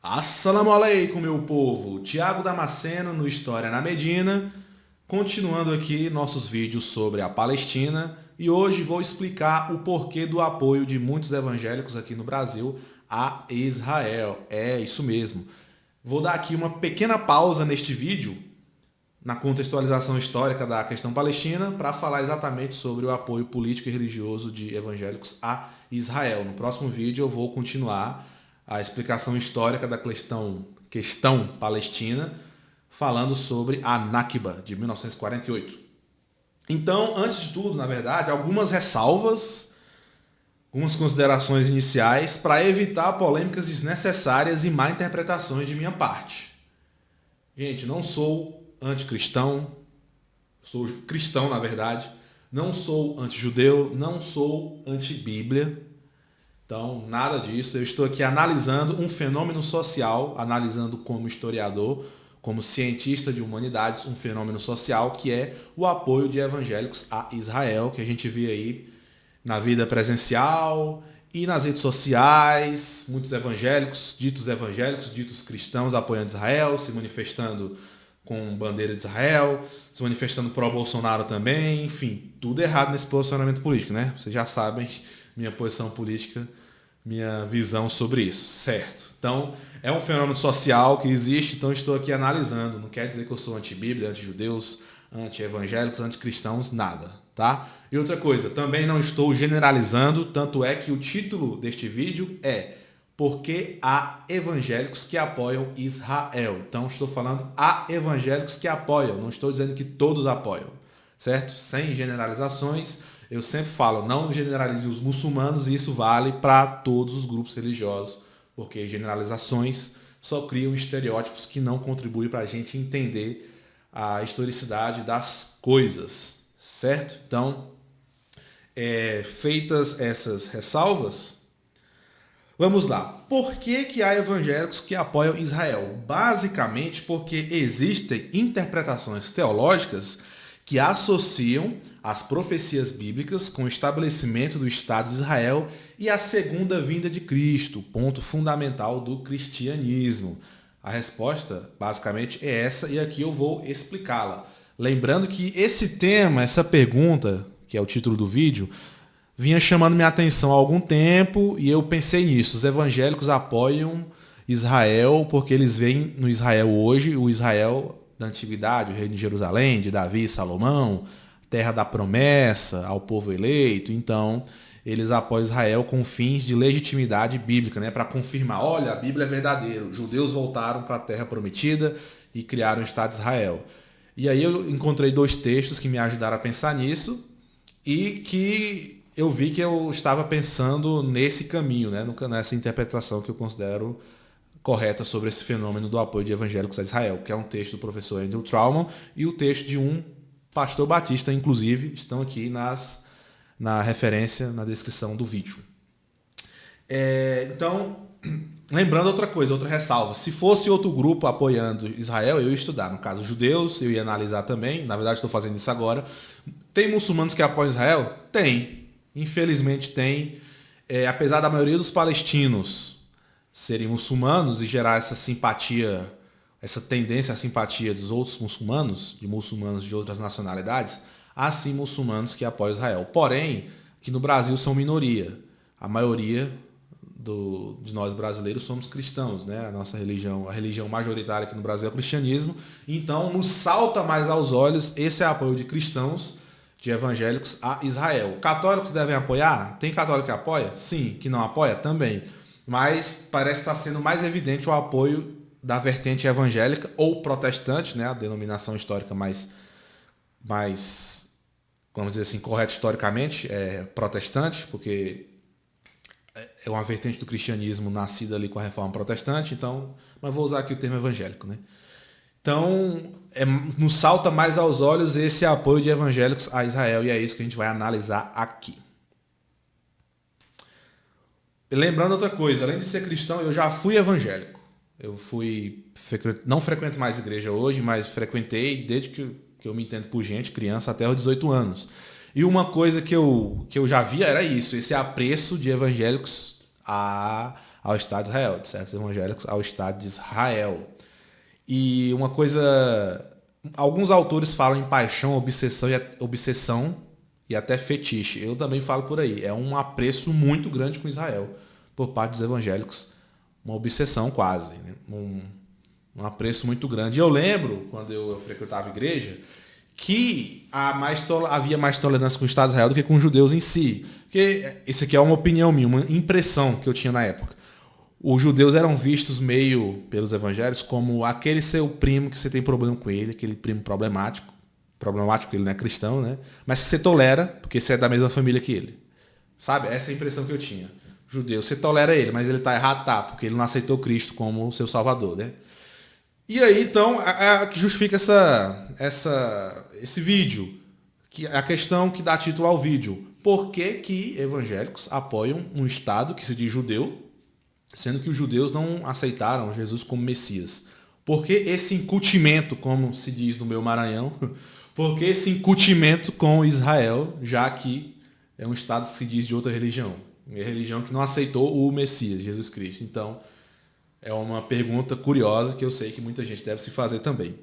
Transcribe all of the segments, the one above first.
Assalamu alaikum, meu povo! Tiago Damasceno no História na Medina, continuando aqui nossos vídeos sobre a Palestina, e hoje vou explicar o porquê do apoio de muitos evangélicos aqui no Brasil a Israel. É isso mesmo. Vou dar aqui uma pequena pausa neste vídeo, na contextualização histórica da questão palestina, para falar exatamente sobre o apoio político e religioso de evangélicos a Israel. No próximo vídeo eu vou continuar a explicação histórica da questão palestina, falando sobre a Nakba de 1948. Então, antes de tudo, na verdade, algumas ressalvas, algumas considerações iniciais para evitar polêmicas desnecessárias e má interpretações de minha parte. Gente, não sou anticristão, sou cristão, na verdade, não sou antijudeu, não sou antibíblia. Então, nada disso. Eu estou aqui analisando um fenômeno social, analisando como historiador, como cientista de humanidades, um fenômeno social que é o apoio de evangélicos a Israel, que a gente vê aí na vida presencial e nas redes sociais, muitos evangélicos, ditos cristãos apoiando Israel, se manifestando com bandeira de Israel, se manifestando pró-Bolsonaro também, enfim, tudo errado nesse posicionamento político, né? Vocês já sabem minha posição política, minha visão sobre isso, certo? Então, é um fenômeno social que existe, então estou aqui analisando. Não quer dizer que eu sou anti-bíblia, anti-judeus, anti-evangélicos, anti-cristãos, nada, tá? E outra coisa, também não estou generalizando, tanto é que o título deste vídeo é Por que há evangélicos que apoiam Israel? Então, estou falando há evangélicos que apoiam, não estou dizendo que todos apoiam, certo? Sem generalizações. Eu sempre falo, não generalize os muçulmanos, e isso vale para todos os grupos religiosos, porque generalizações só criam estereótipos que não contribuem para a gente entender a historicidade das coisas, certo? Então, feitas essas ressalvas, vamos lá. Por que há evangélicos que apoiam Israel? Basicamente porque existem interpretações teológicas que associam as profecias bíblicas com o estabelecimento do Estado de Israel e a segunda vinda de Cristo, ponto fundamental do cristianismo. A resposta, basicamente, é essa, e aqui eu vou explicá-la. Lembrando que esse tema, essa pergunta, que é o título do vídeo, vinha chamando minha atenção há algum tempo, e eu pensei nisso. Os evangélicos apoiam Israel porque eles veem no Israel hoje o Israel da antiguidade, o reino de Jerusalém, de Davi e Salomão, terra da promessa ao povo eleito. Então, eles apoiam Israel com fins de legitimidade bíblica, né? Para confirmar, olha, a Bíblia é verdadeira, os judeus voltaram para a terra prometida e criaram o Estado de Israel. E aí eu encontrei dois textos que me ajudaram a pensar nisso e que eu vi que eu estava pensando nesse caminho, né? Nessa interpretação que eu considero correta sobre esse fenômeno do apoio de evangélicos a Israel, que é um texto do professor Andrew Trauman e o texto de um pastor batista, inclusive, estão aqui na referência, na descrição do vídeo. Então, lembrando outra coisa, outra ressalva. Se fosse outro grupo apoiando Israel, eu ia estudar. No caso, judeus, eu ia analisar também. Na verdade, estou fazendo isso agora. Tem muçulmanos que apoiam Israel? Tem. Infelizmente tem. Apesar da maioria dos palestinos serem muçulmanos e gerar essa simpatia, essa tendência à simpatia dos outros muçulmanos, de muçulmanos de outras nacionalidades, há sim muçulmanos que apoiam Israel. Porém, que no Brasil são minoria. A maioria de nós brasileiros somos cristãos, né? A nossa religião, a religião majoritária aqui no Brasil é o cristianismo. Então, nos salta mais aos olhos esse apoio de cristãos, de evangélicos a Israel. Católicos devem apoiar? Tem católico que apoia? Sim. Que não apoia? Também. Mas parece estar sendo mais evidente o apoio da vertente evangélica ou protestante, né, a denominação histórica mais, vamos dizer assim, correta historicamente, é protestante, porque é uma vertente do cristianismo nascida ali com a reforma protestante, então, mas vou usar aqui o termo evangélico, né? Então, nos salta mais aos olhos esse apoio de evangélicos a Israel, e é isso que a gente vai analisar aqui. Lembrando outra coisa, além de ser cristão, eu já fui evangélico. Eu não frequento mais igreja hoje, mas frequentei desde que eu me entendo por gente, criança, até os 18 anos. E uma coisa que eu já via era isso, esse apreço de evangélicos a ao Estado de Israel, de certos evangélicos ao Estado de Israel. E uma coisa, alguns autores falam em paixão, obsessão e até fetiche. Eu também falo por aí. É um apreço muito grande com Israel por parte dos evangélicos, uma obsessão quase, né? Um apreço muito grande. Eu lembro, quando eu frequentava a igreja, que havia mais tolerância com o Estado de Israel do que com os judeus em si. Porque isso aqui é uma opinião minha, uma impressão que eu tinha na época. Os judeus eram vistos meio, pelos evangélicos, como aquele seu primo que você tem problema com ele, aquele primo problemático porque ele não é cristão, né? Mas que você tolera, porque você é da mesma família que ele. Sabe? Essa é a impressão que eu tinha. Judeu, você tolera ele, mas ele tá errado, tá, porque ele não aceitou Cristo como seu salvador, né? E aí, então, que justifica esse vídeo, que é a questão que dá título ao vídeo. Por que que evangélicos apoiam um Estado que se diz judeu, sendo que os judeus não aceitaram Jesus como Messias? Por que esse incutimento, como se diz no meu Maranhão, por que esse incutimento com Israel, já que é um Estado que se diz de outra religião? Uma religião que não aceitou o Messias, Jesus Cristo. Então, é uma pergunta curiosa que eu sei que muita gente deve se fazer também.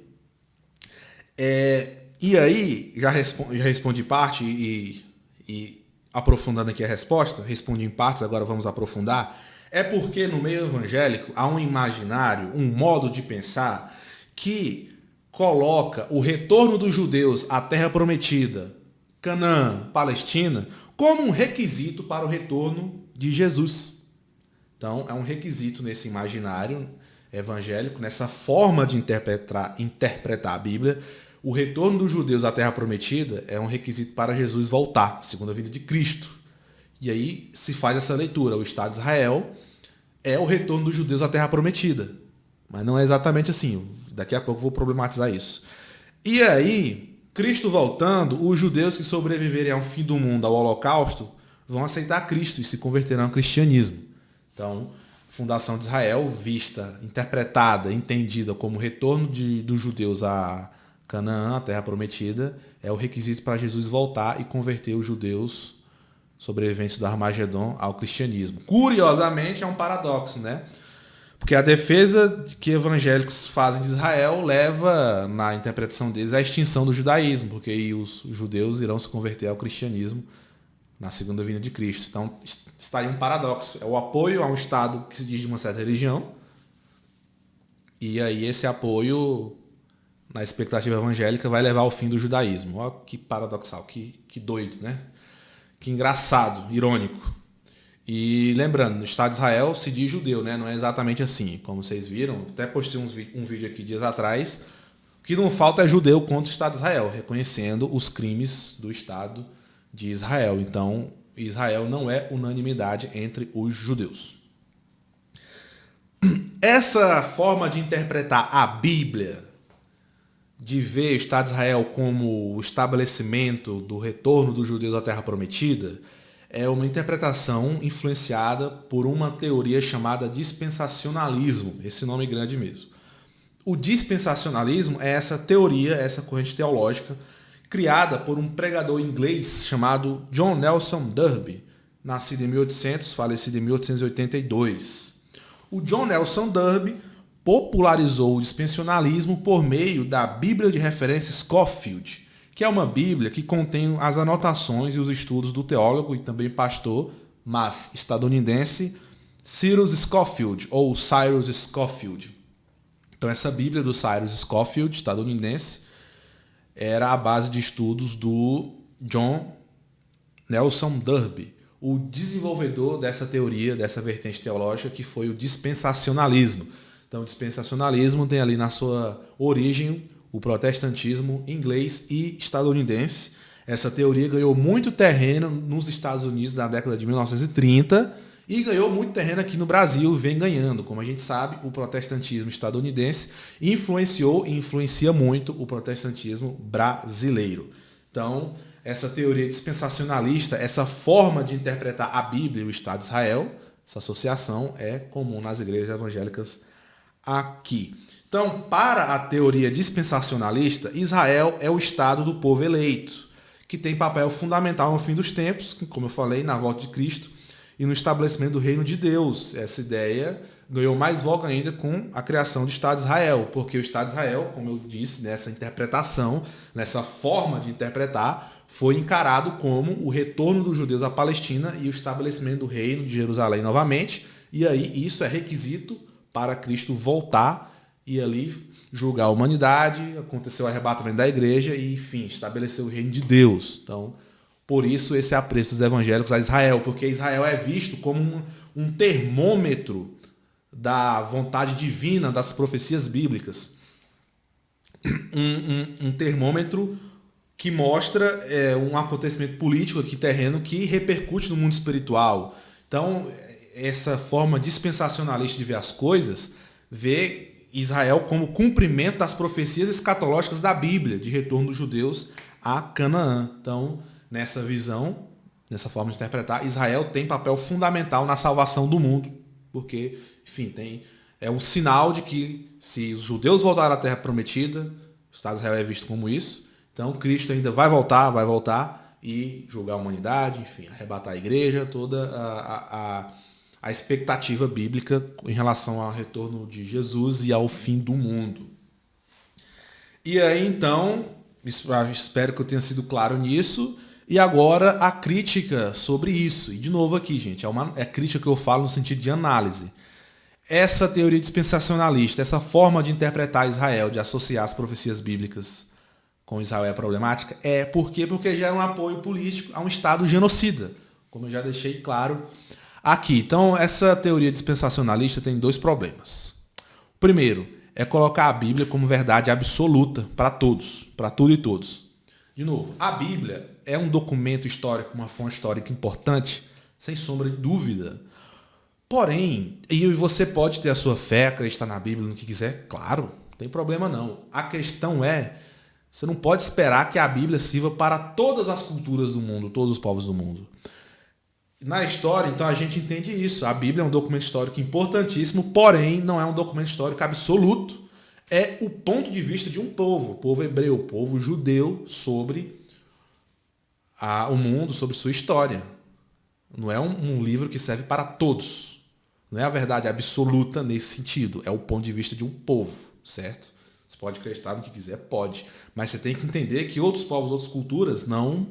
E aí, já respondi parte e aprofundando aqui a resposta, respondi em partes, agora vamos aprofundar. É porque no meio evangélico há um imaginário, um modo de pensar que coloca o retorno dos judeus à terra prometida, Canaã, Palestina, como um requisito para o retorno de Jesus. Então, é um requisito nesse imaginário evangélico, nessa forma de interpretar a Bíblia. O retorno dos judeus à terra prometida é um requisito para Jesus voltar, segundo a vinda de Cristo. E aí se faz essa leitura. O Estado de Israel é o retorno dos judeus à terra prometida. Mas não é exatamente assim. Daqui a pouco eu vou problematizar isso. E aí, Cristo voltando, os judeus que sobreviverem ao fim do mundo, ao holocausto, vão aceitar Cristo e se converterão ao cristianismo. Então, a fundação de Israel, vista, interpretada, entendida como retorno dos judeus a Canaã, a terra prometida, é o requisito para Jesus voltar e converter os judeus sobreviventes do Armagedon ao cristianismo. Curiosamente, é um paradoxo, né? Porque a defesa que evangélicos fazem de Israel leva, na interpretação deles, à extinção do judaísmo, porque aí os judeus irão se converter ao cristianismo na segunda vinda de Cristo. Então, está aí um paradoxo. É o apoio a um Estado que se diz de uma certa religião, e aí esse apoio, na expectativa evangélica, vai levar ao fim do judaísmo. Olha que paradoxal, que doido, né? Que engraçado, irônico. E lembrando, no Estado de Israel se diz judeu, né? Não é exatamente assim. Como vocês viram, até postei um vídeo aqui dias atrás. O que não falta é judeu contra o Estado de Israel, reconhecendo os crimes do Estado de Israel. Então, Israel não é unanimidade entre os judeus. Essa forma de interpretar a Bíblia, de ver o Estado de Israel como o estabelecimento do retorno dos judeus à Terra Prometida, é uma interpretação influenciada por uma teoria chamada dispensacionalismo, esse nome grande mesmo. O dispensacionalismo é essa teoria, essa corrente teológica, criada por um pregador inglês chamado John Nelson Darby, nascido em 1800, falecido em 1882. O John Nelson Darby popularizou o dispensacionalismo por meio da Bíblia de Referência Scofield, que é uma Bíblia que contém as anotações e os estudos do teólogo e também pastor, mas estadunidense, Cyrus Scofield, ou Cyrus Scofield. Então essa Bíblia do Cyrus Scofield, estadunidense, era a base de estudos do John Nelson Darby, o desenvolvedor dessa teoria, dessa vertente teológica, que foi o dispensacionalismo. Então o dispensacionalismo tem ali na sua origem o protestantismo inglês e estadunidense. Essa teoria ganhou muito terreno nos Estados Unidos na década de 1930 e ganhou muito terreno aqui no Brasil e vem ganhando. Como a gente sabe, o protestantismo estadunidense influenciou e influencia muito o protestantismo brasileiro. Então, essa teoria dispensacionalista, essa forma de interpretar a Bíblia e o Estado de Israel, essa associação é comum nas igrejas evangélicas aqui. Então, para a teoria dispensacionalista, Israel é o Estado do povo eleito, que tem papel fundamental no fim dos tempos, como eu falei, na volta de Cristo, e no estabelecimento do reino de Deus. Essa ideia ganhou mais voga ainda com a criação do Estado de Israel, porque o Estado de Israel, como eu disse, nessa interpretação, nessa forma de interpretar, foi encarado como o retorno dos judeus à Palestina e o estabelecimento do reino de Jerusalém novamente, e aí isso é requisito para Cristo voltar e ali julgar a humanidade, aconteceu o arrebatamento da igreja e, enfim, estabeleceu o reino de Deus. Então, por isso esse apreço dos evangélicos a Israel, porque Israel é visto como um termômetro da vontade divina das profecias bíblicas. Um termômetro que mostra um acontecimento político aqui terreno que repercute no mundo espiritual. Então, essa forma dispensacionalista de ver as coisas vê Israel como cumprimento das profecias escatológicas da Bíblia, de retorno dos judeus a Canaã. Então, nessa visão, nessa forma de interpretar, Israel tem papel fundamental na salvação do mundo, porque, enfim, é um sinal de que se os judeus voltarem à Terra Prometida, o Estado de Israel é visto como isso, então Cristo ainda vai voltar e julgar a humanidade, enfim, arrebatar a igreja, toda a expectativa bíblica em relação ao retorno de Jesus e ao fim do mundo. E aí, então, espero que eu tenha sido claro nisso. E agora a crítica sobre isso. E de novo aqui, gente, é crítica que eu falo no sentido de análise. Essa teoria dispensacionalista, essa forma de interpretar Israel, de associar as profecias bíblicas com Israel é problemática? Por quê? Porque gera um apoio político a um Estado genocida, como eu já deixei claro aqui. Então, essa teoria dispensacionalista tem dois problemas. O primeiro é colocar a Bíblia como verdade absoluta para todos, para tudo e todos. De novo, a Bíblia é um documento histórico, uma fonte histórica importante, sem sombra de dúvida. Porém, e você pode ter a sua fé, acreditar na Bíblia, no que quiser, claro, não tem problema não. A questão você não pode esperar que a Bíblia sirva para todas as culturas do mundo, todos os povos do mundo. Na história, então, a gente entende isso. A Bíblia é um documento histórico importantíssimo, porém, não é um documento histórico absoluto. É o ponto de vista de um povo, o povo hebreu, o povo judeu, sobre o mundo, sobre sua história. Não é um livro que serve para todos. Não é a verdade absoluta nesse sentido. É o ponto de vista de um povo, certo? Você pode acreditar no que quiser, pode. Mas você tem que entender que outros povos, outras culturas não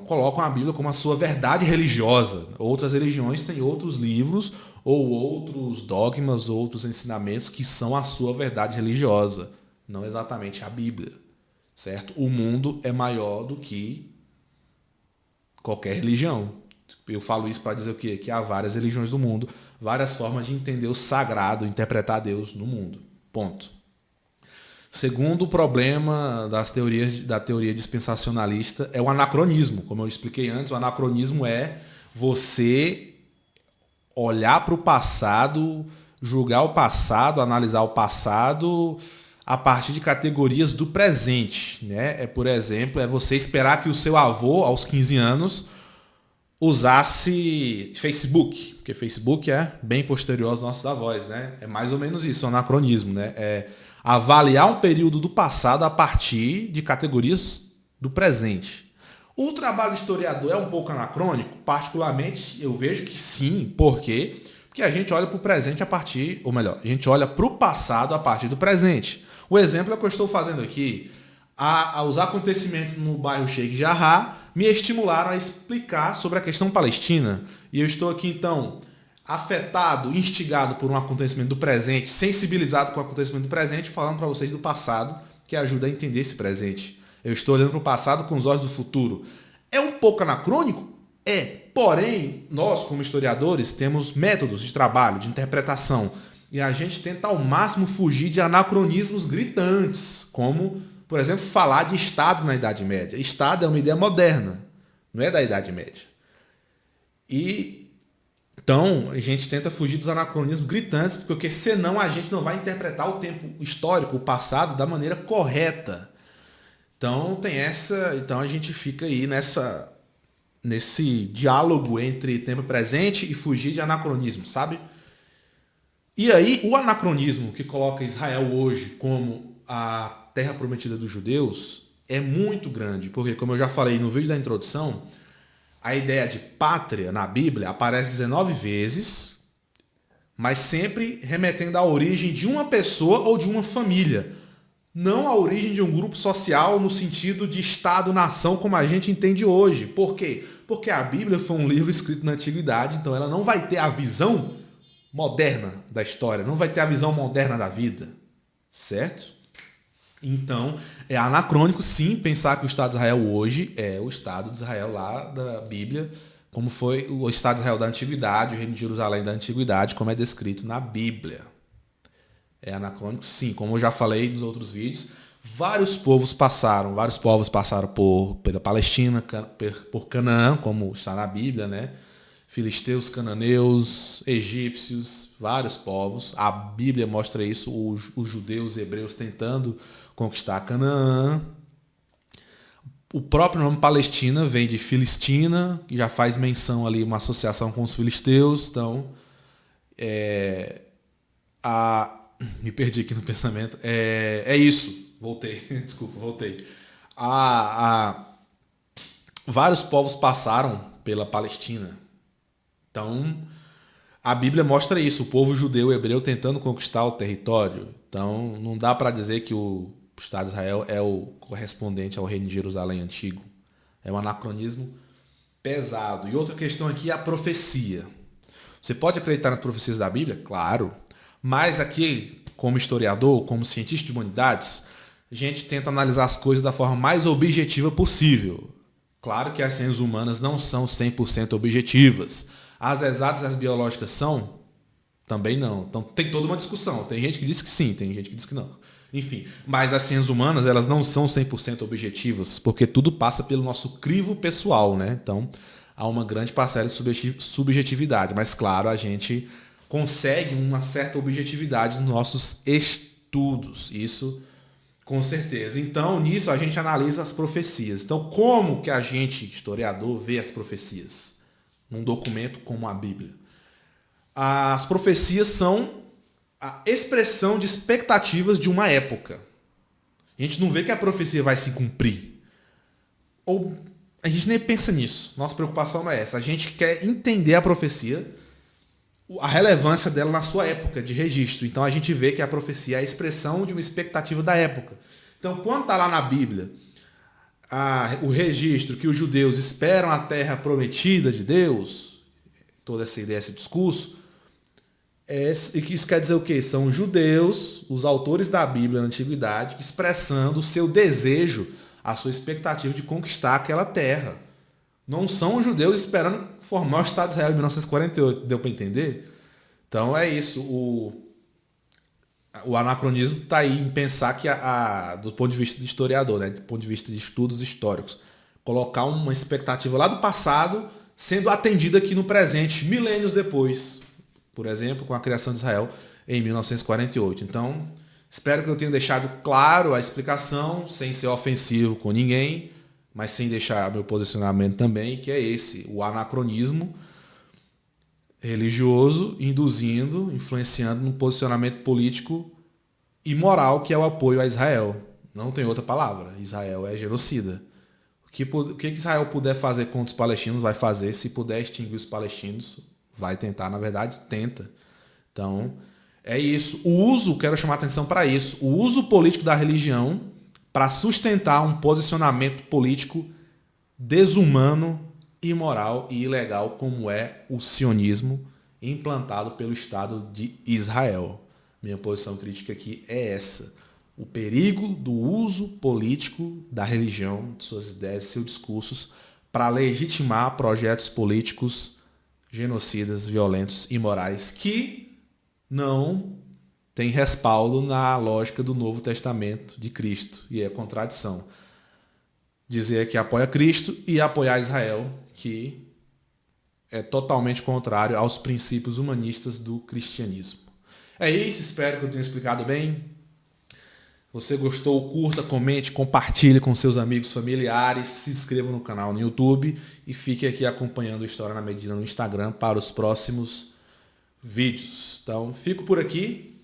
colocam a Bíblia como a sua verdade religiosa. Outras religiões têm outros livros ou outros dogmas, outros ensinamentos que são a sua verdade religiosa, não exatamente a Bíblia, certo? O mundo é maior do que qualquer religião. Eu falo isso para dizer o quê? Que há várias religiões no mundo, várias formas de entender o sagrado, interpretar Deus no mundo. Ponto. Segundo problema da teoria dispensacionalista é o anacronismo. Como eu expliquei antes, o anacronismo é você olhar para o passado, julgar o passado, analisar o passado a partir de categorias do presente, né? Por exemplo, você esperar que o seu avô, aos 15 anos, usasse Facebook, porque Facebook é bem posterior aos nossos avós, né? É mais ou menos isso, o anacronismo, né? É avaliar um período do passado a partir de categorias do presente. O trabalho do historiador é um pouco anacrônico? Particularmente, eu vejo que sim. Por quê? Porque a gente olha para o presente a partir, ou melhor, a gente olha para o passado a partir do presente. O exemplo é o que eu estou fazendo aqui. Os acontecimentos no bairro Sheikh Jarrah me estimularam a explicar sobre a questão palestina. E eu estou aqui, então, afetado, instigado por um acontecimento do presente, sensibilizado com o acontecimento do presente, falando para vocês do passado, que ajuda a entender esse presente. Eu estou olhando para o passado com os olhos do futuro. É um pouco anacrônico? É. Porém, nós, como historiadores, temos métodos de trabalho, de interpretação, e a gente tenta ao máximo fugir de anacronismos gritantes, como, por exemplo, falar de Estado na Idade Média. Estado é uma ideia moderna, não é da Idade Média. Então, a gente tenta fugir dos anacronismos gritantes, porque senão a gente não vai interpretar o tempo histórico, o passado, da maneira correta. Então, então a gente fica aí nesse diálogo entre tempo presente e fugir de anacronismo, sabe? E aí, o anacronismo que coloca Israel hoje como a terra prometida dos judeus é muito grande, porque, como eu já falei no vídeo da introdução, A ideia de pátria na Bíblia aparece 19 vezes, mas sempre remetendo à origem de uma pessoa ou de uma família. Não à origem de um grupo social no sentido de Estado-nação como a gente entende hoje. Por quê? Porque a Bíblia foi um livro escrito na Antiguidade, então ela não vai ter a visão moderna da história, não vai ter a visão moderna da vida, certo? Então, é anacrônico sim pensar que o Estado de Israel hoje é o Estado de Israel lá da Bíblia, como foi o Estado de Israel da Antiguidade, o Reino de Jerusalém da Antiguidade, como é descrito na Bíblia. É anacrônico sim, como eu já falei nos outros vídeos, vários povos passaram pela Palestina, por Canaã, como está na Bíblia, né? Filisteus, cananeus, egípcios, vários povos. A Bíblia mostra isso, os judeus, os hebreus tentando conquistar Canaã. O próprio nome Palestina vem de Filistina, que já faz menção ali, uma associação com os filisteus. Então, me perdi aqui no pensamento. É isso. Voltei. Desculpa, voltei. Vários povos passaram pela Palestina. Então, a Bíblia mostra isso, o povo judeu e hebreu tentando conquistar o território. Então, não dá para dizer que o Estado de Israel é o correspondente ao Reino de Jerusalém antigo. É um anacronismo pesado. E outra questão aqui é a profecia. Você pode acreditar nas profecias da Bíblia? Claro. Mas aqui, como historiador, como cientista de humanidades, a gente tenta analisar as coisas da forma mais objetiva possível. Claro que as ciências humanas não são 100% objetivas. As exatas e as biológicas são? Também não. Então tem toda uma discussão. Tem gente que diz que sim, tem gente que diz que não. Enfim, mas as ciências humanas elas não são 100% objetivas, porque tudo passa pelo nosso crivo pessoal, né? Então há uma grande parcela de subjetividade. Mas claro, a gente consegue uma certa objetividade nos nossos estudos. Isso com certeza. Então, nisso a gente analisa as profecias. Então, como que a gente, historiador, vê as profecias num documento como a Bíblia? As profecias são a expressão de expectativas de uma época. A gente não vê que a profecia vai se cumprir. Ou a gente nem pensa nisso. Nossa preocupação não é essa. A gente quer entender a profecia, a relevância dela na sua época de registro. Então a gente vê que a profecia é a expressão de uma expectativa da época. Então quando está lá na Bíblia o registro que os judeus esperam a terra prometida de Deus, toda essa ideia, esse discurso, e que isso quer dizer o quê? São os judeus, os autores da Bíblia na Antiguidade, expressando o seu desejo, a sua expectativa de conquistar aquela terra. Não são os judeus esperando formar o Estado de Israel em 1948. Deu para entender? Então é isso. O anacronismo está aí em pensar que, do ponto de vista de historiador, né, do ponto de vista de estudos históricos, colocar uma expectativa lá do passado sendo atendida aqui no presente, milênios depois. Por exemplo, com a criação de Israel em 1948. Então, espero que eu tenha deixado claro a explicação, sem ser ofensivo com ninguém, mas sem deixar meu posicionamento também, que é esse, o anacronismo religioso induzindo, influenciando no posicionamento político e moral que é o apoio a Israel. Não tem outra palavra. Israel é genocida. O que Israel puder fazer contra os palestinos vai fazer. Se puder extinguir os palestinos, vai tentar. Na verdade, tenta. Então, é isso. Quero chamar a atenção para isso. O uso político da religião para sustentar um posicionamento político desumano, imoral e ilegal, como é o sionismo implantado pelo Estado de Israel. Minha posição crítica aqui é essa. O perigo do uso político da religião, de suas ideias, de seus discursos, para legitimar projetos políticos genocidas, violentos, imorais, que não têm respaldo na lógica do Novo Testamento de Cristo. E é contradição. Dizer que apoia Cristo e apoiar Israel, que é totalmente contrário aos princípios humanistas do cristianismo. É isso, espero que eu tenha explicado bem. Se você gostou, curta, comente, compartilhe com seus amigos, familiares, se inscreva no canal no YouTube e fique aqui acompanhando História na Medina no Instagram para os próximos vídeos. Então, fico por aqui.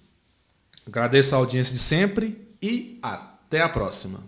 Agradeço a audiência de sempre e até a próxima.